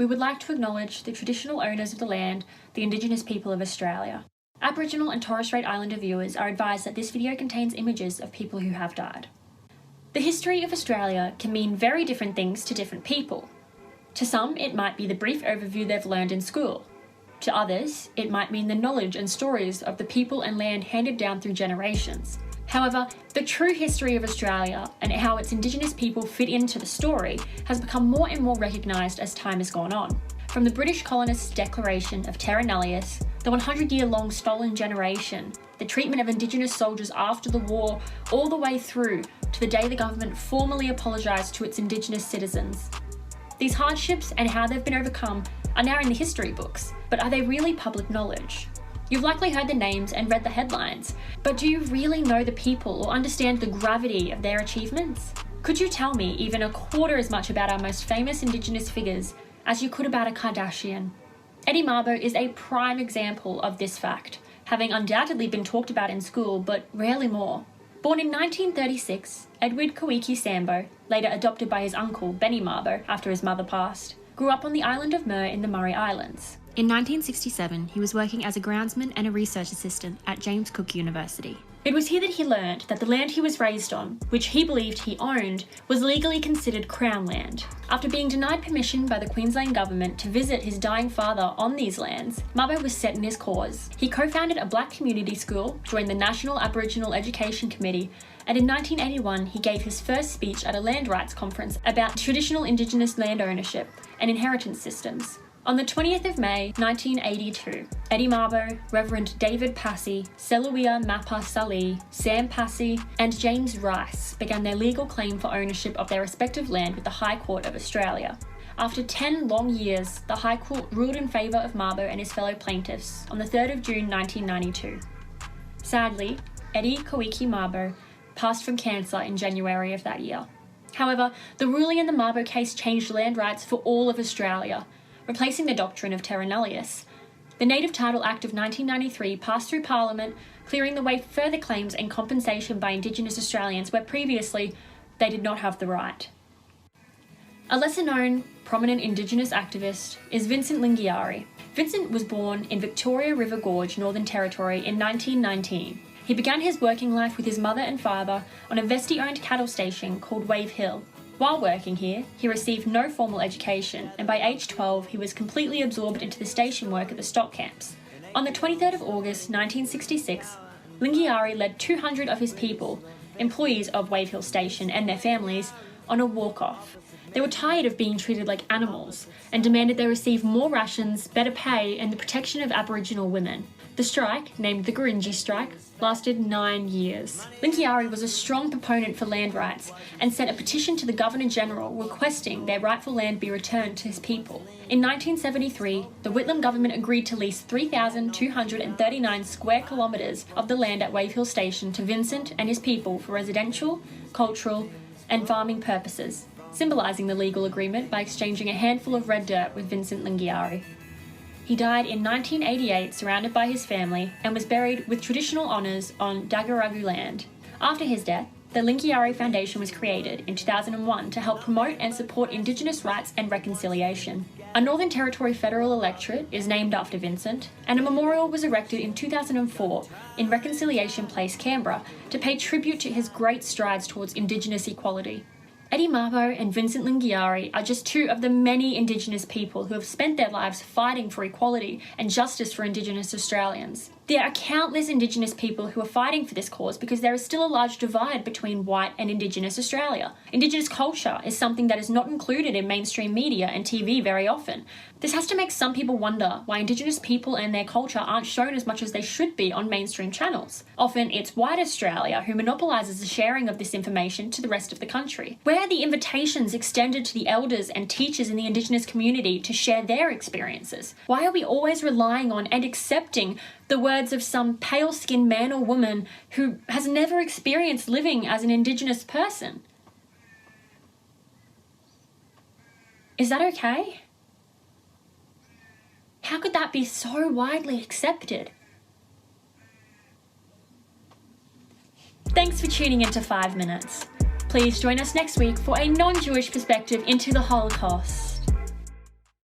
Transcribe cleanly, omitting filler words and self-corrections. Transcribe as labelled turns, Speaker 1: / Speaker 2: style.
Speaker 1: we would like to acknowledge the traditional owners of the land, the Indigenous people of Australia. Aboriginal and Torres Strait Islander viewers are advised that this video contains images of people who have died. The history of Australia can mean very different things to different people. To some, it might be the brief overview they've learned in school. To others, it might mean the knowledge and stories of the people and land handed down through generations. However, the true history of Australia and how its Indigenous people fit into the story has become more and more recognised as time has gone on. From the British colonists' declaration of terra nullius, the 100-year-long stolen generation, the treatment of Indigenous soldiers after the war, all the way through to the day the government formally apologised to its Indigenous citizens. These hardships and how they've been overcome are now in the history books, but are they really public knowledge? You've likely heard the names and read the headlines, but do you really know the people or understand the gravity of their achievements? Could you tell me even a quarter as much about our most famous Indigenous figures as you could about a Kardashian? Eddie Mabo is a prime example of this fact, having undoubtedly been talked about in school, but rarely more. Born in 1936, Edward Kawiki Sambo, later adopted by his uncle Benny Mabo after his mother passed, grew up on the island of Muir in the Murray Islands. In 1967, he was working as a groundsman and a research assistant at James Cook University. It was here that he learned that the land he was raised on, which he believed he owned, was legally considered Crown land. After being denied permission by the Queensland government to visit his dying father on these lands, Mabo was set in his cause. He co-founded a black community school, joined the National Aboriginal Education Committee, and in 1981 he gave his first speech at a land rights conference about traditional Indigenous land ownership and inheritance systems. On the 20th of May 1982, Eddie Mabo, Reverend David Passy, Selawia Mapa Salih, Sam Passy, and James Rice began their legal claim for ownership of their respective land with the High Court of Australia. After 10 long years, the High Court ruled in favour of Mabo and his fellow plaintiffs on the 3rd of June 1992. Sadly, Eddie Kawiki Mabo passed from cancer in January of that year. However, the ruling in the Mabo case changed land rights for all of Australia, replacing the doctrine of terra nullius. The Native Title Act of 1993 passed through Parliament, clearing the way for further claims and compensation by Indigenous Australians where previously they did not have the right. A lesser-known, prominent Indigenous activist is Vincent Lingiari. Vincent was born in Victoria River Gorge, Northern Territory in 1919. He began his working life with his mother and father on a Vesti-owned cattle station called Wave Hill. While working here, he received no formal education, and by age 12 he was completely absorbed into the station work at the stock camps. On the 23rd of August 1966, Lingiari led 200 of his people, employees of Wave Hill Station and their families, on a walk-off. They were tired of being treated like animals and demanded they receive more rations, better pay and the protection of Aboriginal women. The strike, named the Gurindji Strike, lasted 9 years. Lingiari was a strong proponent for land rights and sent a petition to the Governor-General requesting their rightful land be returned to his people. In 1973, the Whitlam government agreed to lease 3,239 square kilometres of the land at Wave Hill Station to Vincent and his people for residential, cultural and farming purposes, symbolising the legal agreement by exchanging a handful of red dirt with Vincent Lingiari. He died in 1988 surrounded by his family and was buried with traditional honours on Dagaragu land. After his death, the Lingiari Foundation was created in 2001 to help promote and support Indigenous rights and reconciliation. A Northern Territory federal electorate is named after Vincent, and a memorial was erected in 2004 in Reconciliation Place, Canberra, to pay tribute to his great strides towards Indigenous equality. Eddie Mabo and Vincent Lingiari are just two of the many Indigenous people who have spent their lives fighting for equality and justice for Indigenous Australians. There are countless Indigenous people who are fighting for this cause because there is still a large divide between white and Indigenous Australia. Indigenous culture is something that is not included in mainstream media and TV very often. This has to make some people wonder why Indigenous people and their culture aren't shown as much as they should be on mainstream channels. Often it's white Australia who monopolises the sharing of this information to the rest of the country. Where are the invitations extended to the elders and teachers in the Indigenous community to share their experiences? Why are we always relying on and accepting the words of some pale-skinned man or woman who has never experienced living as an Indigenous person? Is that okay? How could that be so widely accepted? Thanks for tuning into 5 Minutes. Please join us next week for a non-Jewish perspective into the Holocaust.